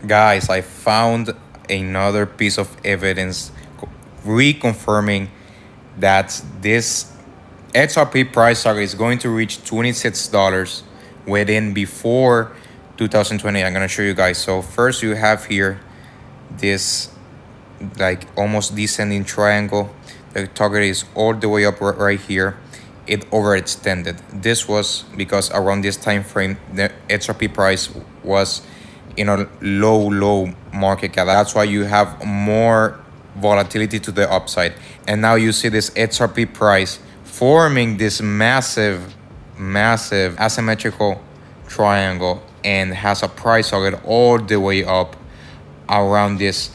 Guys, I found another piece of evidence reconfirming that this XRP price target is going to reach $26 within before 2020. I'm gonna show you guys. So first you have here this like almost descending triangle. The target is all the way up right here. It overextended. This was because around this time frame the XRP price was in a low market cap. That's why you have more volatility to the upside. And now you see this XRP price forming this massive asymmetrical triangle and has a price target all the way up around this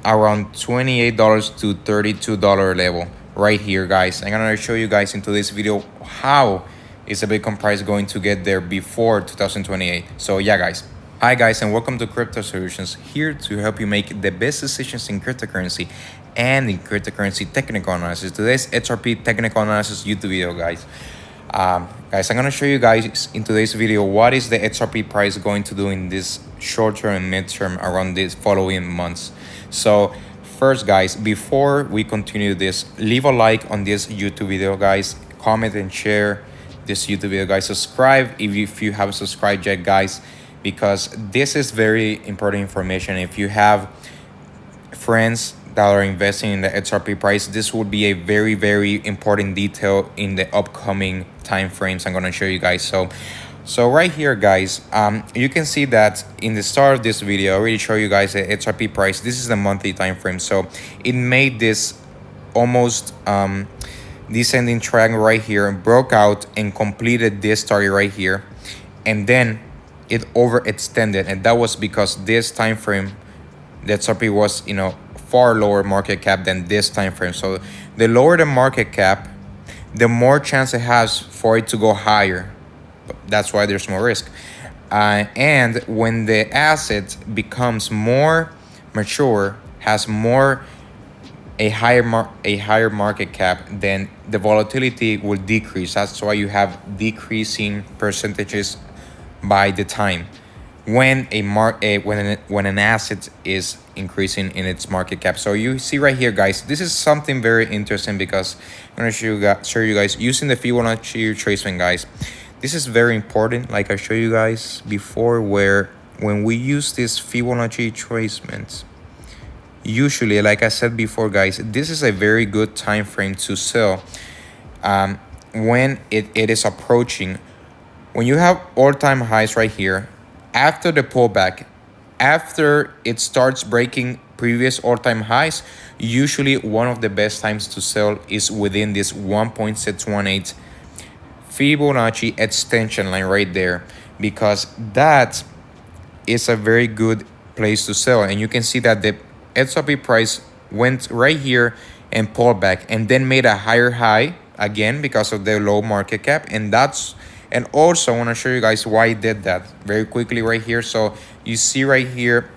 around $28 to $32 level right here, guys. I'm gonna show you guys into this video how is the Bitcoin price going to get there before 2028. So yeah, guys. Hi guys, and welcome to Crypto Solutions, here to help you make the best decisions in cryptocurrency and in cryptocurrency technical analysis. Today's XRP technical analysis YouTube video, guys. Guys, I'm gonna show you guys in today's video what is the XRP price going to do in this short term and mid term around these following months. So first, guys, before we continue this, leave a like on this YouTube video, guys. Comment and share this YouTube video, guys. Subscribe if you haven't subscribed yet, guys, because this is very important information. If you have friends that are investing in the XRP price, this will be a very important detail in the upcoming time frames I'm going to show you guys. So right here, guys, you can see that in the start of this video I already show you guys the XRP price. This is the monthly time frame. So it made this almost descending triangle right here and broke out and completed this target right here, and then it overextended, and that was because this time frame the XRP was far lower market cap than this time frame. So the lower the market cap, the more chance it has for it to go higher. That's why there's more risk. And when the asset becomes more mature, has a higher market cap, then the volatility will decrease. That's why you have decreasing percentages by the time when when an asset is increasing in its market cap. So you see right here, guys, this is something very interesting because I'm going to show you guys using the Fibonacci retracement, guys. This is very important, like I showed you guys before, where when we use this Fibonacci retracement, usually, like I said before, guys, this is a very good time frame to sell when it is approaching. When you have all-time highs right here, after the pullback, after it starts breaking previous all-time highs, usually one of the best times to sell is within this 1.618 Fibonacci extension line right there, because that is a very good place to sell. And you can see that the XRP price went right here and pulled back and then made a higher high again because of the low market cap. And also I want to show you guys why it did that very quickly right here. So you see right here,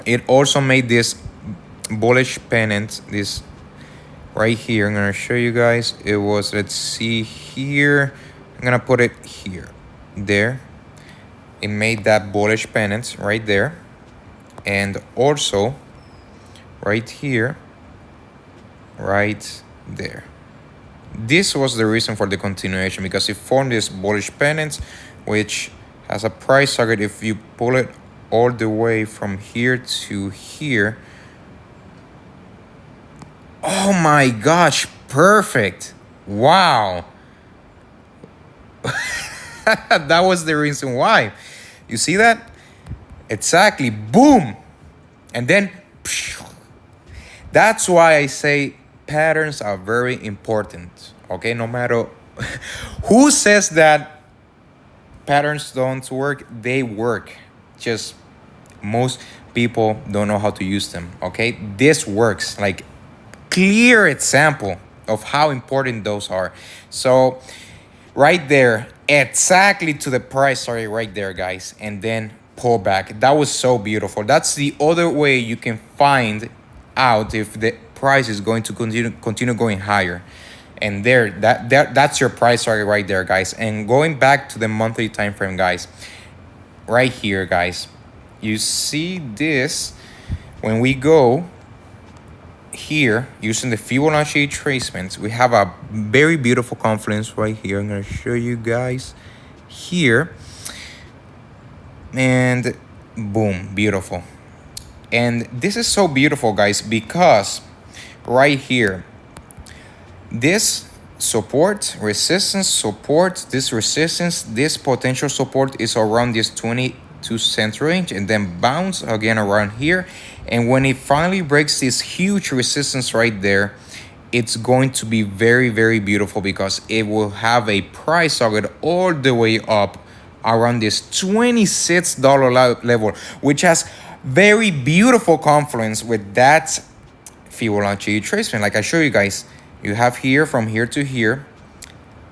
it also made this bullish pennant, this right here. I'm going to show you guys. It was, let's see here, I'm going to put it here, there. It made that bullish pennant right there. And also right here, right there. This was the reason for the continuation, because it formed this bullish pennant, which has a price target. If you pull it all the way from here to here, oh my gosh, perfect. Wow. That was the reason why. You see that? Exactly. Boom. And then that's why I say patterns are very important. Okay, no matter who says that patterns don't work, they work. Just most people don't know how to use them. Okay, this works. Like, clear example of how important those are. So right there, exactly to the price, sorry, right there, guys, and then pull back. That was so beautiful. That's the other way you can find out if the price is going to continue going higher. And that's your price target right there, guys. And going back to the monthly time frame, guys, right here, guys, you see this when we go here using the Fibonacci retracements. We have a very beautiful confluence right here. I'm going to show you guys here, and boom, beautiful. And this is so beautiful, guys, because right here, this support, resistance, support, this resistance, this potential support is around this 22-cent range, and then bounce again around here. And when it finally breaks this huge resistance right there, it's going to be very, very beautiful, because it will have a price target all the way up around this $26 level, which has very beautiful confluence with that Fibonacci retracement. Like I show you guys, you have here from here to here,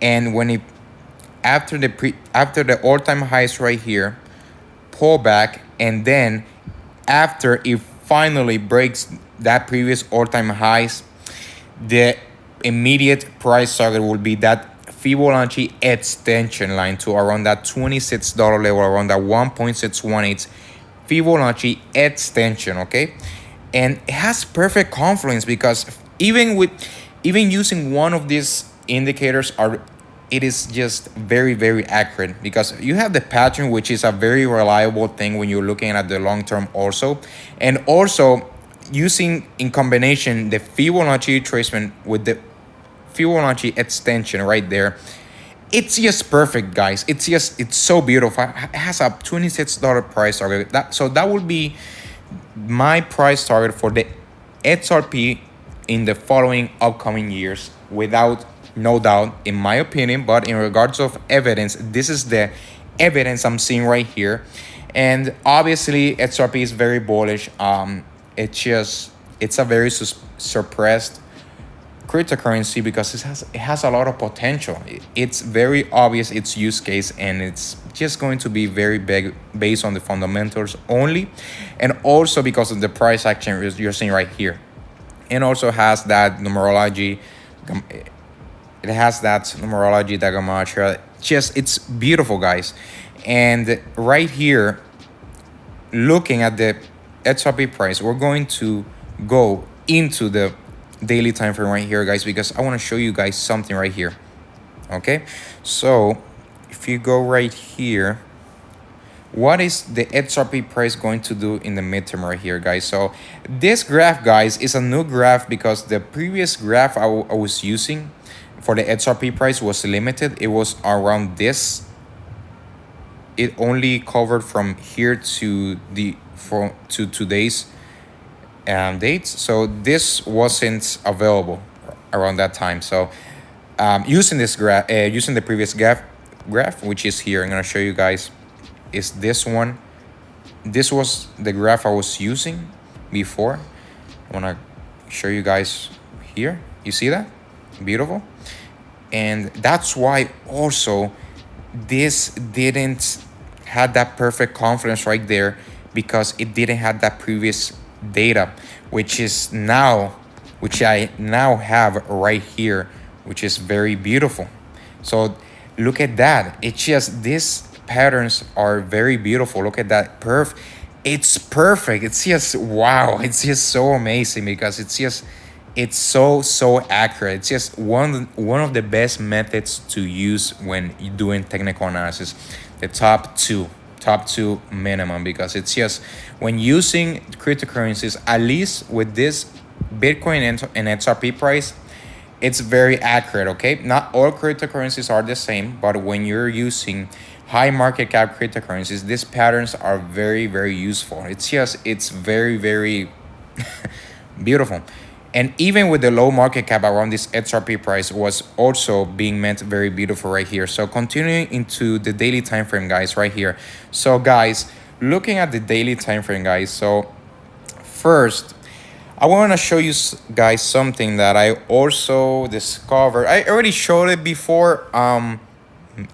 and when it after the all-time highs right here, pull back, and then after it finally breaks that previous all-time highs, the immediate price target will be that Fibonacci extension line to around that $26 level, around that 1.618 Fibonacci extension. Okay, and it has perfect confluence, because even using one of these indicators, it is just very, very accurate, because you have the pattern, which is a very reliable thing when you're looking at the long term also, and also using in combination the Fibonacci retracement with the Fibonacci extension right there. It's just perfect, guys. It's so beautiful. It has a $26 price target. That would be my price target for the XRP in the following upcoming years, without no doubt, in my opinion. But in regards of evidence, this is the evidence I'm seeing right here. And obviously XRP is very bullish. It's a very suppressed cryptocurrency, because it has a lot of potential. It's very obvious its use case, and it's just going to be very big based on the fundamentals only, and also because of the price action you're seeing right here. And also has that numerology. It has that numerology Dagamatria. Just, it's beautiful, guys. And right here, looking at the XRP price, we're going to go into the daily time frame right here, guys, because I want to show you guys something right here. Okay, so if you go right here, what is the XRP price going to do in the midterm right here, guys? So this graph, guys, is a new graph, because the previous graph I was using for the XRP price was limited. It was around this. It only covered from here to today's dates, so this wasn't available around that time. So using this graph, using the previous graph, which is here, I'm gonna show you guys, is this one. This was the graph I was using before. I want to show you guys here. You see that? Beautiful. And that's why also this didn't have that perfect confluence right there, because it didn't have that previous data, which I now have right here, which is very beautiful. So look at that. It's just, these patterns are very beautiful. Look at that it's perfect. It's just wow. It's just so amazing, because it's so accurate. It's just one of the best methods to use when you're doing technical analysis. The top two minimum, because it's just, when using cryptocurrencies, at least with this Bitcoin and XRP price, it's very accurate. Okay, not all cryptocurrencies are the same, but when you're using high market cap cryptocurrencies, these patterns are very, very useful. It's very, very beautiful. And even with the low market cap around this XRP price was also being meant very beautiful right here. So continuing into the daily time frame, guys, right here. So guys, looking at the daily time frame, guys, so first I want to show you guys something that I also discovered. I already showed it before.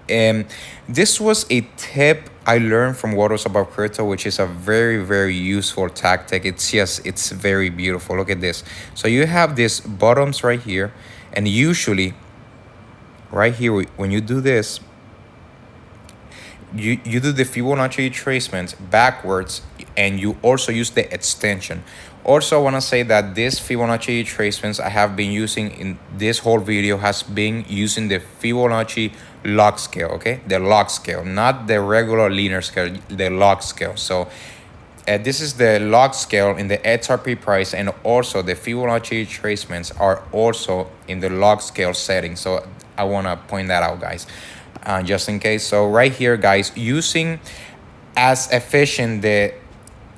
And this was a tip I learned from What Was About Crypto, which is a very, very useful tactic. It's very beautiful. Look at this. So you have these bottoms right here, and usually right here, when you do this, you do the Fibonacci retracement backwards, and you also use the extension. Also, I want to say that this Fibonacci retracements I have been using in this whole video has been using the Fibonacci log scale, okay? The log scale, not the regular linear scale, the log scale. So this is the log scale in the XRP price, and also the Fibonacci retracements are also in the log scale setting. So I want to point that out, guys, just in case. So right here, guys, using as efficient the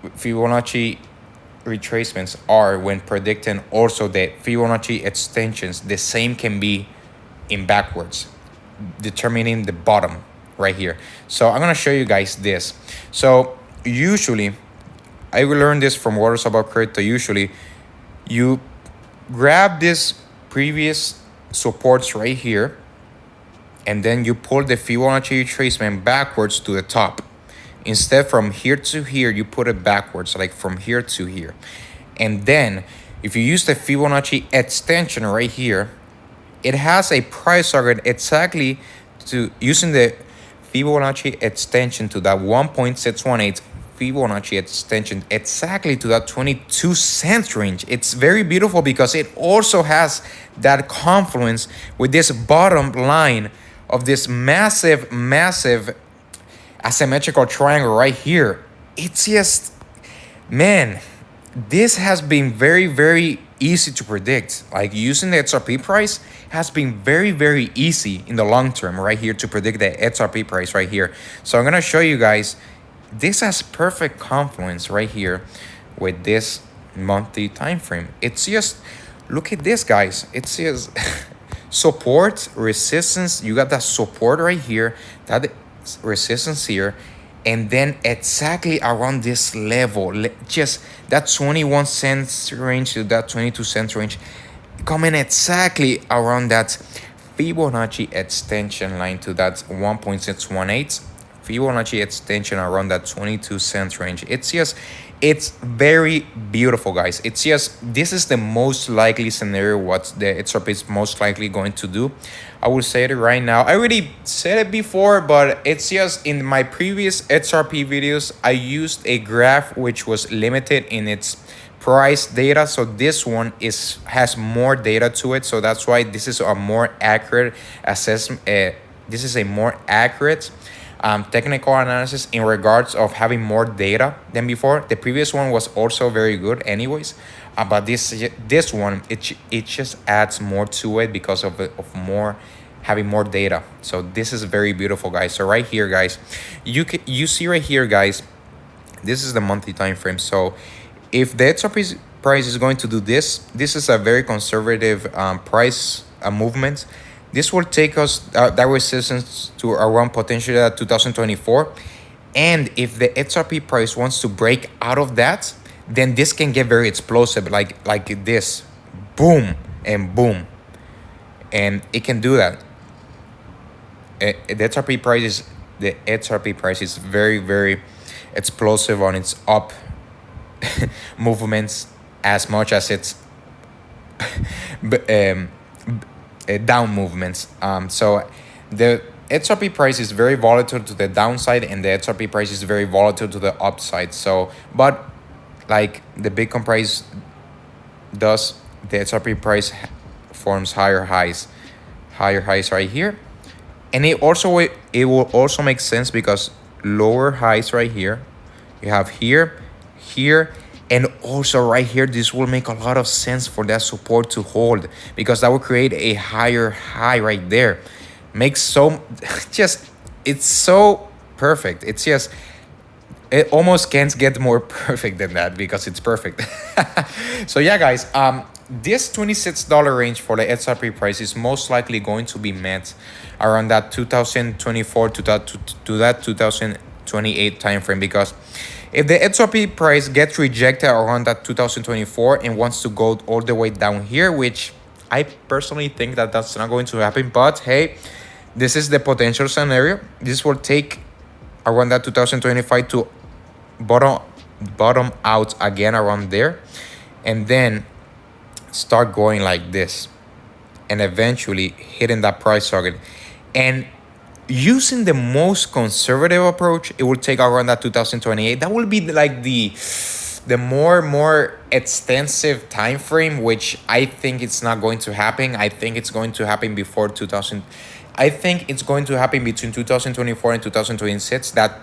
Fibonacci retracements are when predicting also the Fibonacci extensions, the same can be in backwards, determining the bottom right here. So I'm gonna show you guys this. So usually, I will learn this from Words About Crypto. Usually, you grab this previous supports right here, and then you pull the Fibonacci retracement backwards to the top. Instead, from here to here, you put it backwards, like from here to here. And then, if you use the Fibonacci extension right here, it has a price target exactly to using the Fibonacci extension to that 1.618 Fibonacci extension exactly to that 22 cents range. It's very beautiful because it also has that confluence with this bottom line of this massive asymmetrical triangle right here. It's just, man, this has been very easy to predict. Like using the XRP price has been very easy in the long term right here to predict the XRP price right here. So I'm gonna show you guys, this has perfect confluence right here with this monthly time frame. It's just, look at this, guys. It's just support, resistance. You got that support right here, that resistance here, and then exactly around this level, just that 21 cents range to that 22 cents range, coming exactly around that Fibonacci extension line to that 1.618 Fibonacci extension around that 22 cents range. It's just, it's very beautiful, guys. It's just, this is the most likely scenario what the XRP is most likely going to do. I will say it right now. I already said it before, but it's just in my previous XRP videos, I used a graph which was limited in its price data. So this one has more data to it. So that's why this is a more accurate assessment. This is a more accurate technical analysis in regards of having more data than before. The previous one was also very good anyways, but this one, it just adds more to it because of more having more data. So this is very beautiful, guys. So right here, guys, you see right here, guys, this is the monthly time frame. So if the XRP price is going to do this is a very conservative price movement. This will take us that resistance to around potentially 2024. And if the XRP price wants to break out of that, then this can get very explosive, like this, boom and boom, and it can do that. The XRP price is very explosive on its up movements as much as its down movements. So the XRP price is very volatile to the downside, and the XRP price is very volatile to the upside. So, but like the Bitcoin price does, the XRP price forms higher highs right here, and it will also make sense because lower highs right here, you have here, and also right here. This will make a lot of sense for that support to hold, because that will create a higher high right there. Makes so just, it's so perfect. It's just, it almost can't get more perfect than that because it's perfect. So yeah, guys, this $26 range for the XRP price is most likely going to be met around that 2024 to that 2028 time frame, because if the XRP price gets rejected around that 2024 and wants to go all the way down here, which I personally think that that's not going to happen, but hey, this is the potential scenario. This will take around that 2025 to bottom out again around there, and then start going like this, and eventually hitting that price target. And using the most conservative approach, it will take around that 2028. That will be like the more extensive time frame, which I think it's not going to happen. I think it's going to happen before 2000. I think it's going to happen between 2024 and 2026. That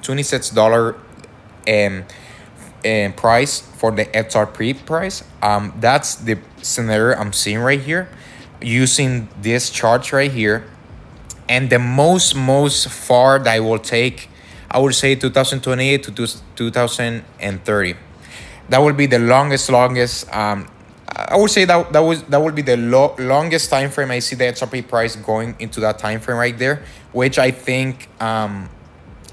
$26 um, price for the XRP price. That's the scenario I'm seeing right here, using this chart right here. And the most far that I will take, I would say 2028 to 2030. That will be the longest. I would say that would be the longest time frame I see the XRP price going into that time frame right there, which I think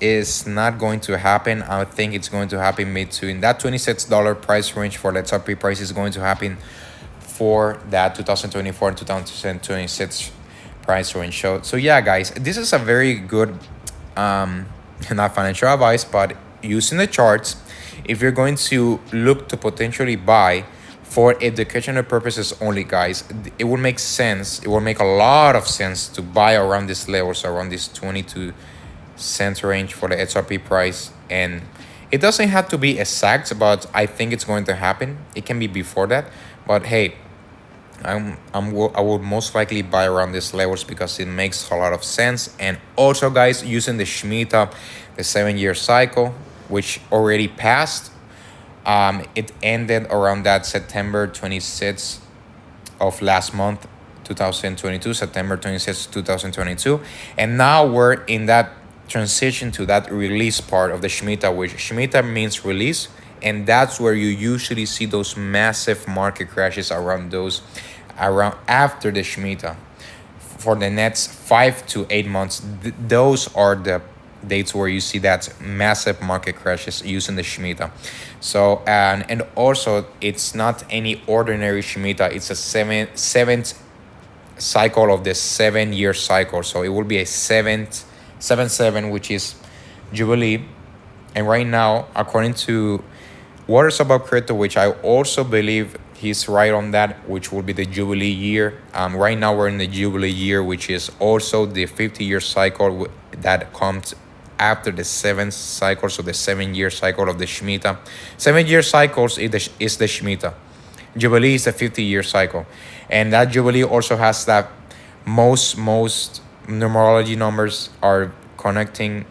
is not going to happen. I think it's going to happen between that $26 price range for the XRP price is going to happen for that 2024 and 2026 price range. So yeah, guys, this is a very good not financial advice, but using the charts, if you're going to look to potentially buy for educational purposes only, guys, it will make sense. It will make a lot of sense to buy around these levels, around this 22-cent range for the XRP price. And it doesn't have to be exact, but I think it's going to happen. It can be before that, but hey, I will most likely buy around these levels because it makes a lot of sense. And also, guys, using the Shemitah, the 7-year cycle, which already passed, it ended around that September 26th of last month, 2022, September 26th, 2022. And now we're in that transition to that release part of the Shemitah, which Shemitah means release. And that's where you usually see those massive market crashes around after the Shemitah. For the next 5 to 8 months, those are the dates where you see that massive market crashes using the Shemitah. So and also, it's not any ordinary Shemitah. It's a seventh cycle of the 7-year cycle. So it will be a 7-7, which is Jubilee. And right now, according to Waters About Crypto, which I also believe he's right on that, which will be the Jubilee year. Right now we're in the Jubilee year, which is also the 50-year cycle that comes after the 7th cycle, so the 7-year cycle of the Shemitah. 7-year cycles is the Shemitah. Jubilee is a 50-year cycle. And that Jubilee also has that most numerology numbers are connecting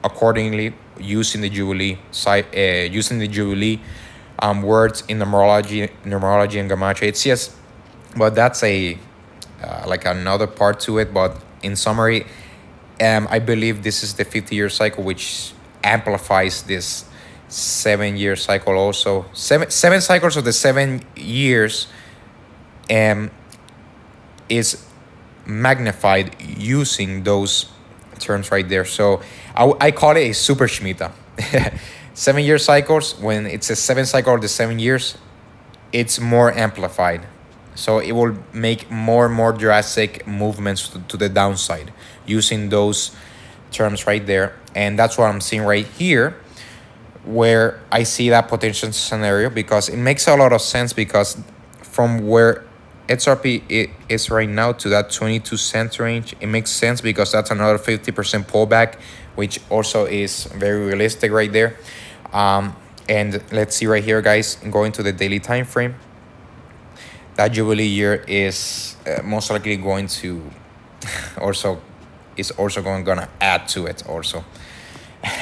accordingly, using the Jubilee words in numerology and gematria. It's just, but that's a like another part to it. But in summary, I believe this is the 50-year cycle, which amplifies this 7-year cycle. Also, seven cycles of the 7 years is magnified using those terms right there. So I call it a super Shemitah. 7-year cycles, when it's a 7 cycle of the 7 years, it's more amplified. So it will make more drastic movements to the downside using those terms right there. And that's what I'm seeing right here, where I see that potential scenario, because it makes a lot of sense, because from where XRP is right now to that 22-cent range, it makes sense, because that's another 50% pullback, which also is very realistic right there. And let's see right here, guys, going to the daily time frame, that Jubilee year is most likely going to also gonna add to it also.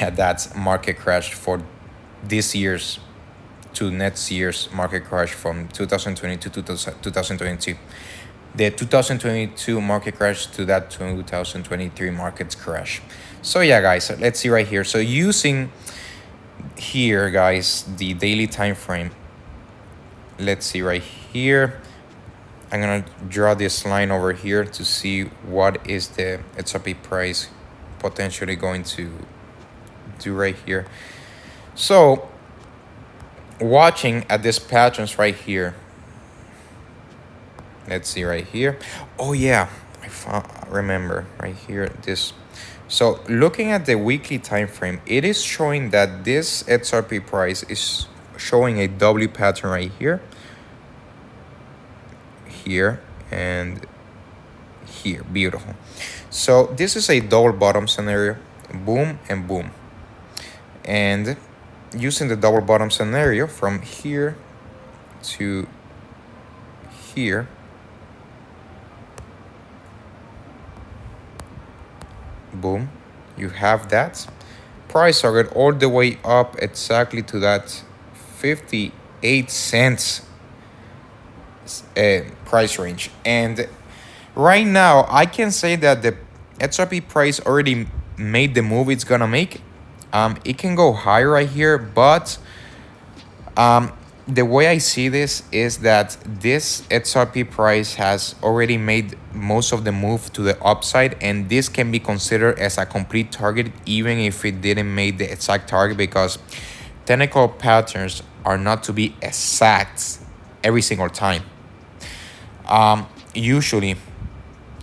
That's market crash for this year's to next year's market crash from 2022 to 2022. The 2022 market crash to that 2023 market crash. So yeah, guys, let's see right here. So using here, guys, the daily time frame, let's see right here. I'm gonna draw this line over here to see what is the XRP price potentially going to do right here. So watching at this patterns right here, let's see right here. Oh yeah, I remember right here this. So looking at the weekly time frame, it is showing that this XRP price is showing a W pattern right here, and here. Beautiful. So this is a double bottom scenario, boom and boom. And using the double bottom scenario from here to here, boom, you have that price target all the way up exactly to that 58 cents price range. And right now I can say that the XRP price already made the move it's gonna make. It can go higher right here, but the way I see this is that this XRP price has already made most of the move to the upside, and this can be considered as a complete target even if it didn't make the exact target, because technical patterns are not to be exact every single time. Usually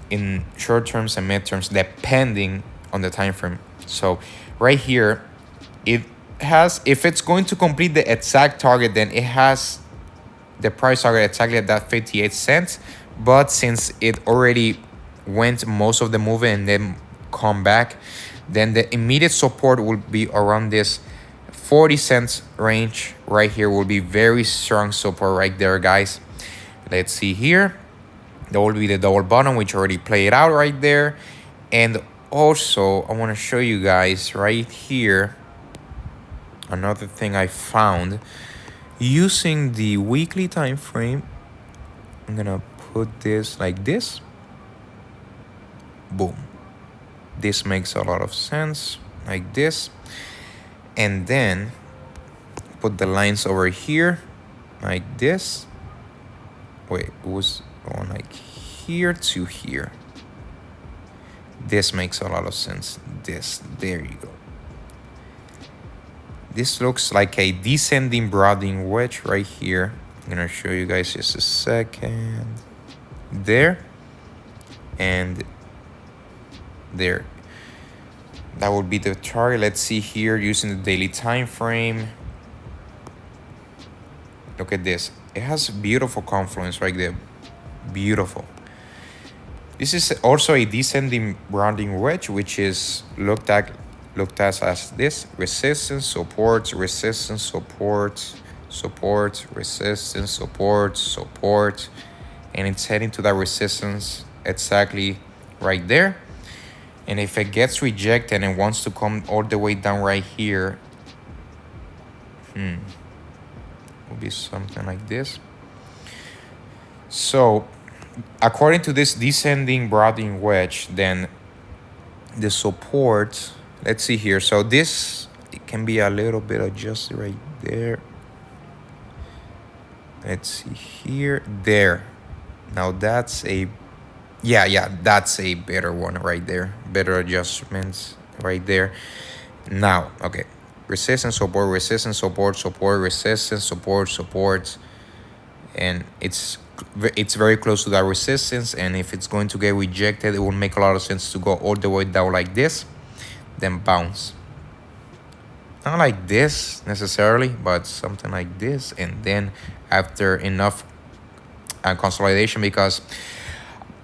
in short terms and mid terms, depending on the time frame. So right here, it has, if it's going to complete the exact target, then it has the price target exactly at that 58 cents. But since it already went most of the move and then come back, then the immediate support will be around this 40 cents range right here. Will be very strong support right there, guys. Let's see here. There will be the double bottom, which already played out right there. And also I want to show you guys right here another thing I found using the weekly time frame. I'm gonna put this like this. Boom. This makes a lot of sense, like this. And then put the lines over here like this. Wait, it was going like here to here. This makes a lot of sense. This, there you go. This looks like a descending broadening wedge right here. I'm gonna show you guys just a second. There and there. That would be the target. Let's see here using the daily time frame. Look at this. It has beautiful confluence right there. Beautiful. This is also a descending broadening wedge, which is looked at as this: resistance, support, resistance, support, support, resistance, support, support, and it's heading to that resistance exactly right there. And if it gets rejected and wants to come all the way down right here, will be something like this. So according to this descending broadening wedge, then the support, let's see here. So this, it can be a little bit adjusted right there. Let's see here, there. Now that's a, yeah, that's a better one right there. Better adjustments right there. Now, okay, resistance, support, resistance, support, support, resistance, support, support, and it's very close to that resistance. And if it's going to get rejected, it will make a lot of sense to go all the way down like this, then bounce. Not like this necessarily, but something like this. And then after enough consolidation, because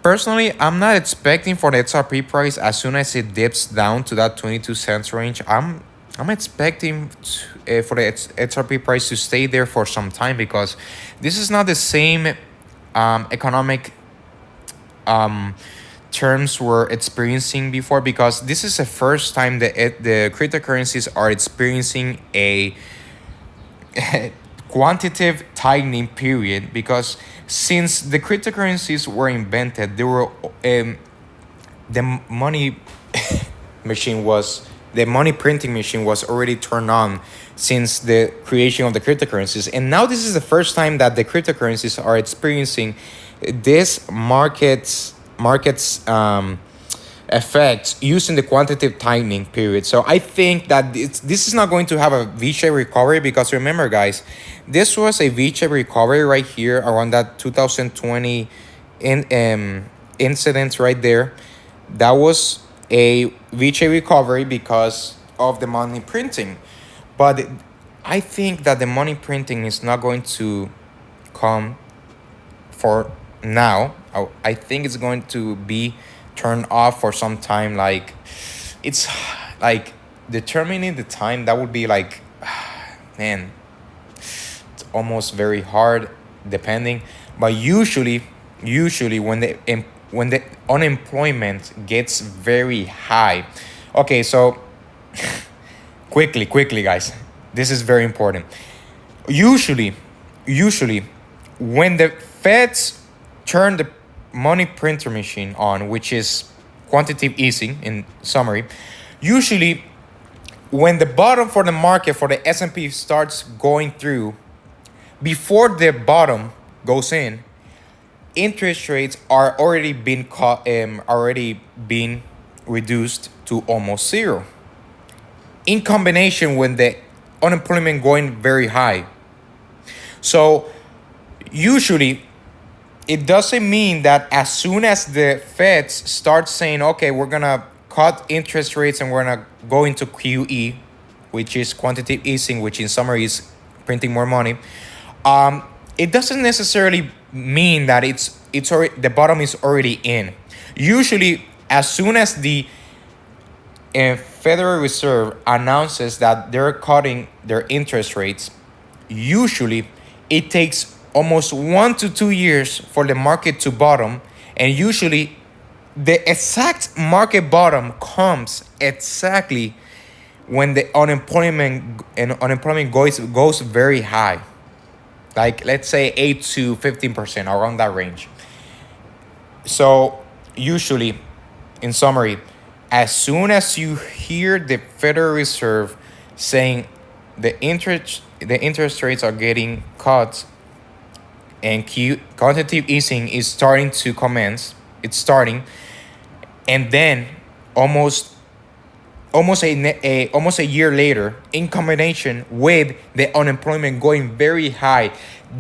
personally, I'm not expecting for the XRP price as soon as it dips down to that 22 cents range. I'm expecting for the XRP price to stay there for some time, because this is not the same economic terms we're experiencing before, because this is the first time that the cryptocurrencies are experiencing a quantitative tightening period. Because since the cryptocurrencies were invented, there were the money machine was, the money printing machine was already turned on since the creation of the cryptocurrencies. And now this is the first time that the cryptocurrencies are experiencing this markets effects using the quantitative tightening period. So I think that this is not going to have a V-shaped recovery, because remember, guys, this was a V-shaped recovery right here around that 2020 incident right there. That was a V-shaped recovery because of the money printing. But I think that the money printing is not going to come for now. I think it's going to be turned off for some time. Like, it's like determining the time, that would be like, man, it's almost very hard depending. But usually when the unemployment gets very high. Okay, so quickly guys, this is very important. Usually when the feds turn the money printer machine on, which is quantitative easing in summary, usually when the bottom for the market for the S&P starts going through, before the bottom goes in, interest rates are already been reduced to almost zero. In combination with the unemployment going very high. So usually it doesn't mean that as soon as the feds start saying, okay, we're gonna cut interest rates and we're gonna go into QE, which is quantitative easing, which in summary is printing more money. It doesn't necessarily mean that it's already, the bottom is already in. Usually, as soon as the Federal Reserve announces that they're cutting their interest rates, usually it takes almost 1 to 2 years for the market to bottom, and usually the exact market bottom comes exactly when the unemployment goes very high, like let's say 8 to 15%, around that range. So usually, in summary, as soon as you hear the Federal Reserve saying the interest rates are getting cut and quantitative easing is starting to commence, it's starting, and then almost a year later, in combination with the unemployment going very high,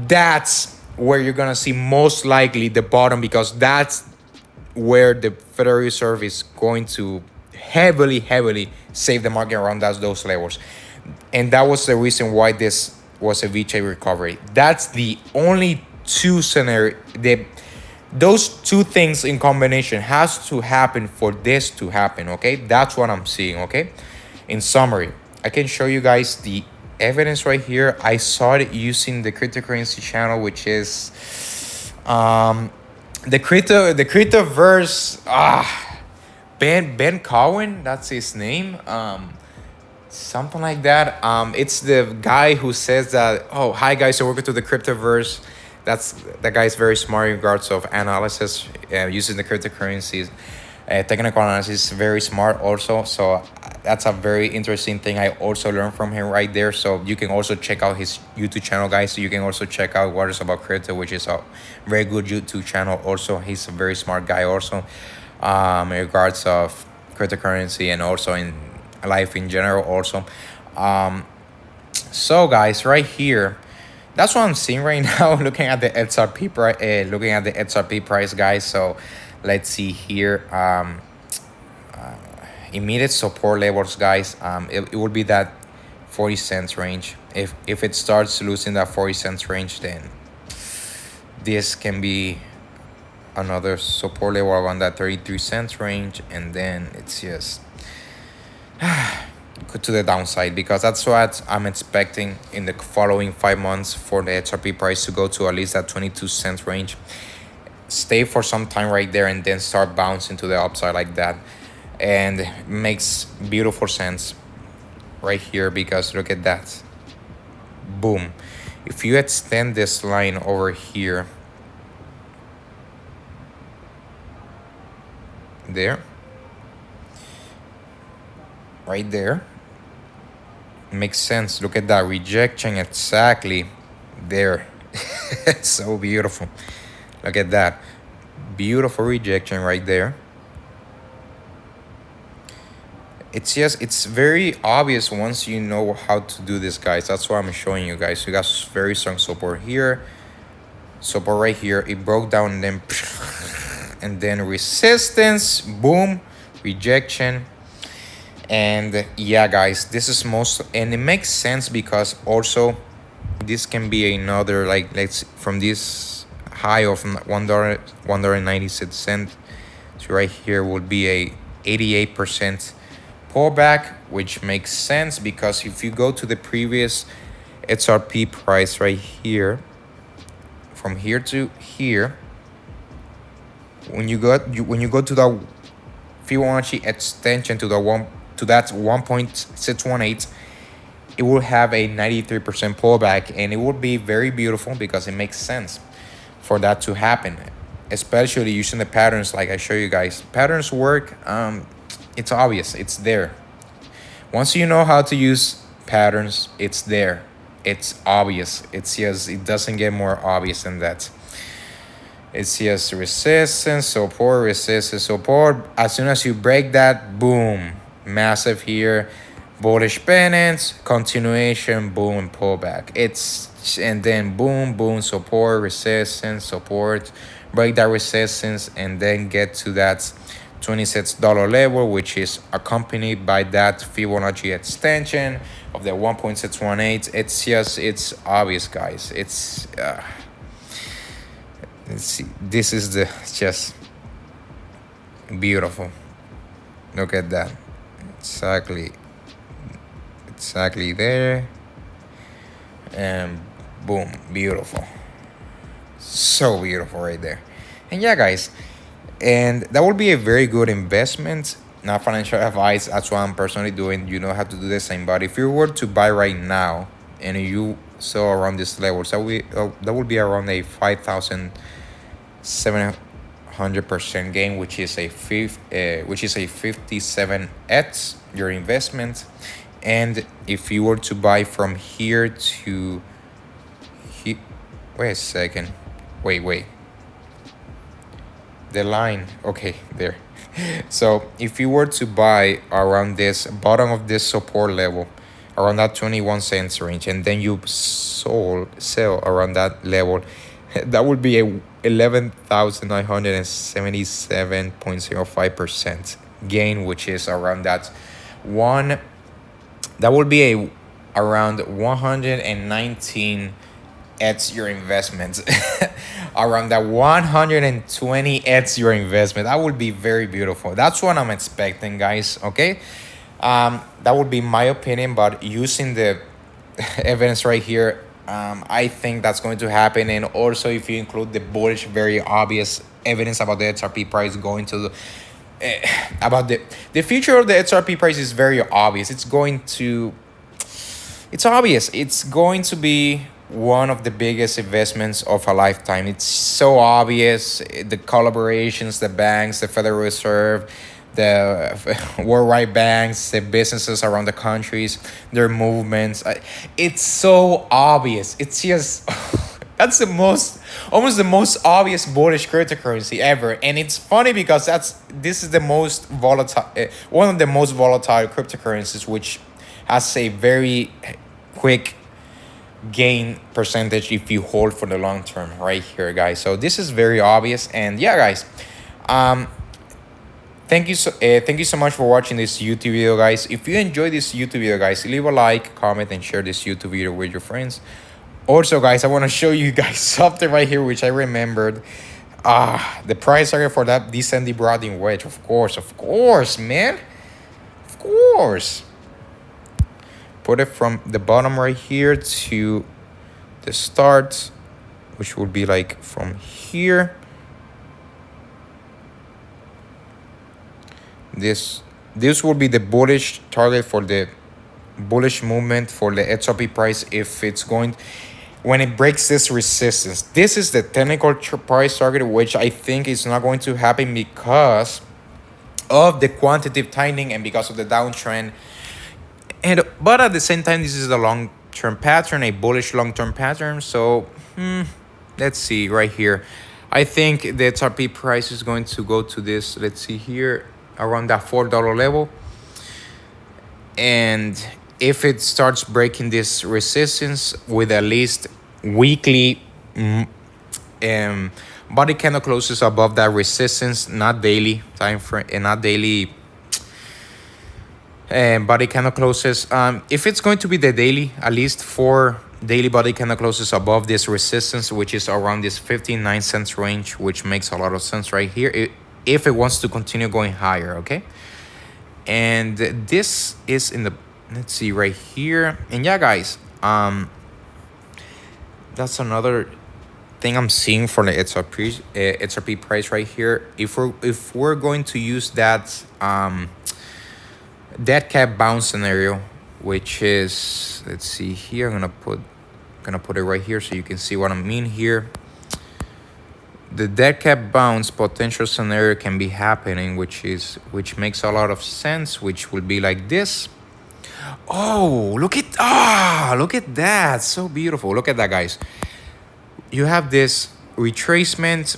that's where you're gonna see most likely the bottom, because that's where the Federal Reserve is going to heavily save the market around those levels. And that was the reason why this was a V-shaped recovery. That's the only two scenario. Those two things in combination has to happen for this to happen, okay? That's what I'm seeing, okay? In summary, I can show you guys the evidence right here. I saw it using the Cryptocurrency channel, which is the Cryptoverse, Ben Cowen, that's his name. Something like that. It's the guy who says that, oh, hi guys, so welcome to the Cryptoverse. That guy's very smart in regards of analysis, using the cryptocurrencies. Technical analysis, very smart also. So that's a very interesting thing I also learned from him right there. So you can also check out his YouTube channel, guys. So you can also check out What Is About Crypto, which is a very good YouTube channel also. He's a very smart guy also, in regards of cryptocurrency and also in life in general also. So guys, right here, that's what I'm seeing right now. Looking at the XRP price, guys. So let's see here. Immediate support levels, guys. It would be that 40 cents range. If it starts losing that 40 cents range, then this can be another support level around that 33 cents range, and then it's just go to the downside, because that's what I'm expecting in the following 5 months, for the XRP price to go to at least that 22 cents range, stay for some time right there, and then start bouncing to the upside like that. And it makes beautiful sense right here, because look at that, boom. If you extend this line over here, there, right there, makes sense. Look at that rejection exactly there. So beautiful. Look at that beautiful rejection right there. It's very obvious once you know how to do this, guys. That's why I'm showing you guys. You got very strong support here, support right here. It broke down, and then resistance, boom, rejection. And yeah, guys, this is and it makes sense, because also this can be another, like, let's from this high of $1.96. So right here would be a 88% pullback, which makes sense because if you go to the previous XRP price right here, from here to here, when you go to the Fibonacci extension to that 1.618, it will have a 93% pullback, and it would be very beautiful because it makes sense for that to happen, especially using the patterns like I show you guys. Patterns work. It's obvious. It's there. Once you know how to use patterns, it's there. It's obvious. It's just, it doesn't get more obvious than that. It's just resistance, support, resistance, support. As soon as you break that, boom, massive here, bullish pennants, continuation, boom, pullback. And then boom, boom, support, resistance, support, break that resistance, and then get to that $26 level, which is accompanied by that Fibonacci extension of the 1.618. It's obvious, guys. Let's see. This is just beautiful. Look at that. Exactly there. And boom, beautiful. So beautiful right there. And yeah, guys, and that would be a very good investment. Not financial advice. That's what I'm personally doing. You know how to do the same. But if you were to buy right now and you saw around this level, so that would be around a 5,700% gain, which is a 57x your investment. And if you were to buy from here to here, wait a second, wait. The line, okay, there. So if you were to buy around this bottom of this support level, around that 21 cents range, and then you sell around that level, that would be a 11,977.05% gain, which is around that would be around 119 at your investment. Around that 120 at your investment. That would be very beautiful. That's what I'm expecting, guys. Okay, that would be my opinion, but using the evidence right here, I think that's going to happen. And also, if you include the bullish, very obvious evidence about the XRP price going to about the future of the XRP price is very obvious. It's obvious. It's going to be one of the biggest investments of a lifetime. It's so obvious. The collaborations, the banks, the Federal Reserve, the worldwide banks, the businesses around the countries, their movements. It's so obvious. It's just that's almost the most obvious bullish cryptocurrency ever. And it's funny because this is the most volatile, one of the most volatile cryptocurrencies, which has a very quick gain percentage if you hold for the long term right here, guys. So this is very obvious. And yeah, guys, thank you so much for watching this YouTube video, guys. If you enjoyed this YouTube video, guys, leave a like, comment, and share this YouTube video with your friends. Also, guys, I want to show you guys something right here which I remembered. The price target for that descending broadening wedge. Of course, man, of course. Put it from the bottom right here to the start, which would be like from here. This will be the bullish target for the bullish movement for the XRP price if it's going, when it breaks this resistance. This is the technical price target, which I think is not going to happen because of the quantitative tightening and because of the downtrend. But at the same time, this is a long-term pattern, a bullish long-term pattern. So let's see right here. I think the XRP price is going to go to this. Let's see here, around that $4 level. And if it starts breaking this resistance with at least weekly body candle closes above that resistance, not daily time frame, and not daily body candle closes. If it's going to be the daily, at least 4 daily body candle closes above this resistance, which is around this 59 cents range, which makes a lot of sense right here if it wants to continue going higher. Okay, and this is in the, let's see right here. And yeah, guys, that's another thing I'm seeing for the XRP price right here. If we're going to use that dead cat bounce scenario, which is, let's see here, I'm gonna put it right here so you can see what I mean here. The dead cat bounce potential scenario can be happening, which makes a lot of sense, which will be like this. Oh, look at that, so beautiful. Look at that, guys. You have this retracement,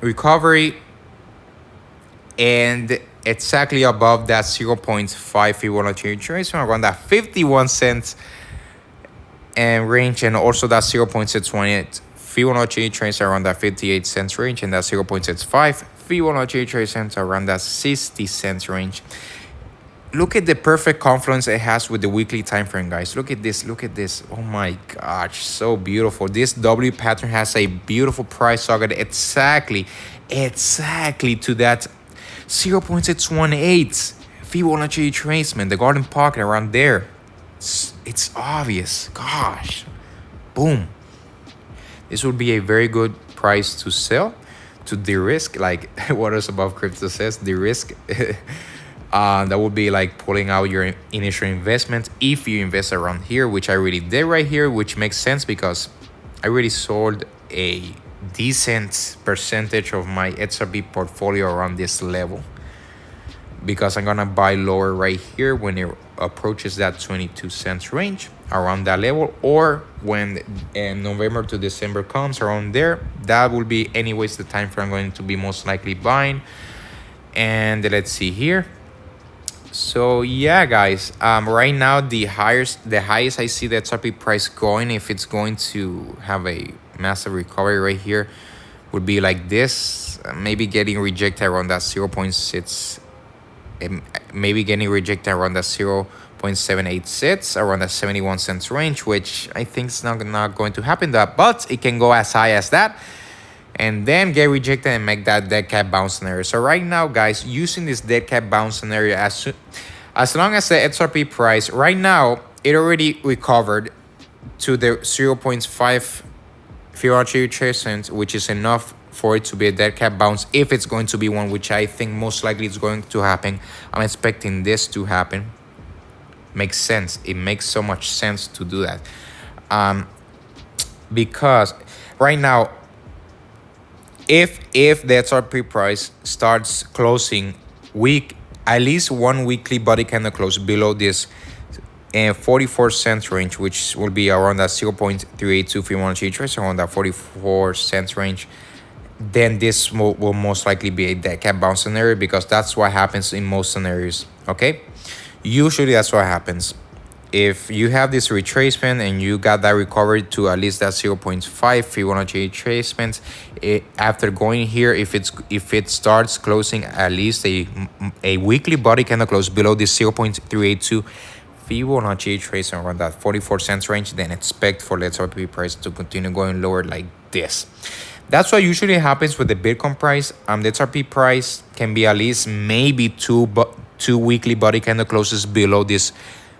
recovery, and exactly above that 0.5 Fibonacci retracement around that 51 cents and range, and also that 0.628 Fibonacci trace around that 58 cents range, and that 0.65 Fibonacci trace around that 60 cents range. Look at the perfect confluence it has with the weekly time frame, guys. Look at this. Oh my gosh, so beautiful. This W pattern has a beautiful price target exactly to that 0.618 Fibonacci retracement, the golden pocket around there. It's obvious. Gosh, boom. This would be a very good price to sell, to de-risk, like what Us Above Crypto says, de-risk. That would be like pulling out your initial investment if you invest around here, which I really did right here, which makes sense because I already sold a decent percentage of my XRP portfolio around this level, because I'm gonna buy lower right here when it approaches that 22 cents range, around that level, or when November to December comes around there. That will be anyways the time frame I'm going to be most likely buying. And let's see here. So yeah, guys, right now the highest I see the XRP price going, if it's going to have a massive recovery right here, would be like this, maybe getting rejected around that 0.6, maybe getting rejected around that 0.786, around that 71 cents range, which I think is not going to happen, but it can go as high as that, and then get rejected and make that dead cat bounce scenario. So right now, guys, using this dead cat bounce scenario, as long as the XRP price right now, it already recovered to the 0.5 Fibonacci retracement, which is enough for it to be a dead cat bounce, if it's going to be one, which I think most likely is going to happen. I'm expecting this to happen. Makes sense. It makes so much sense to do that, because right now, if the XRP price starts closing at least one weekly body candle close below this 44 cents range, which will be around that 0.382 Fibonacci trace, around that 44 cents range, then this will most likely be a dead cat bounce scenario, because that's what happens in most scenarios. Okay, usually that's what happens. If you have this retracement and you got that recovery to at least that 0.5 Fibonacci retracement, after going here, if it starts closing at least a weekly body candle close below this 0.382 Fibonacci retracement around that 44 cents range, then expect for the XRP price to continue going lower like this. That's what usually happens with the Bitcoin price. The XRP price can be at least maybe two weekly body candle closes below this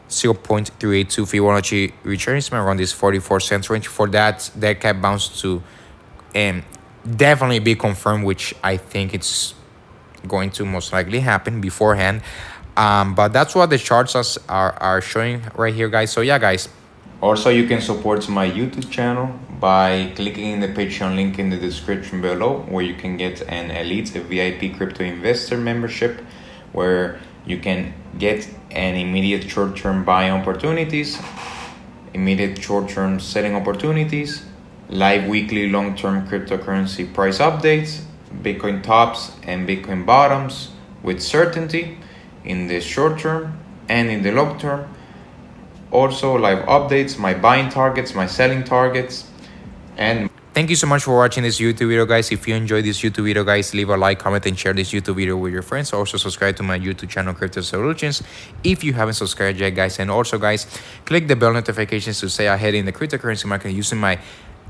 0.382 Fibonacci retracement around this 44 cents range for that cat bounce to definitely be confirmed, which I think it's going to most likely happen beforehand. But that's what the charts are showing right here, guys. So yeah, guys, also you can support my YouTube channel by clicking in the Patreon link in the description below, where you can get an elite VIP crypto investor membership, where you can get an immediate short-term buying opportunities, immediate short-term selling opportunities, live weekly long-term cryptocurrency price updates, Bitcoin tops and Bitcoin bottoms with certainty in the short term and in the long term. Also live updates, my buying targets, my selling targets, and Thank you so much for watching this YouTube video, guys. If you enjoyed this YouTube video, guys, leave a like, comment, and share this YouTube video with your friends. Also, subscribe to my YouTube channel, Crypto Solutions, if you haven't subscribed yet, guys. And also, guys, click the bell notifications to stay ahead in the cryptocurrency market using my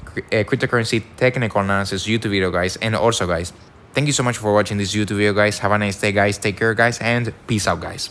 cryptocurrency technical analysis YouTube video, guys. And also, guys, thank you so much for watching this YouTube video, guys. Have a nice day, guys. Take care, guys, and peace out, guys.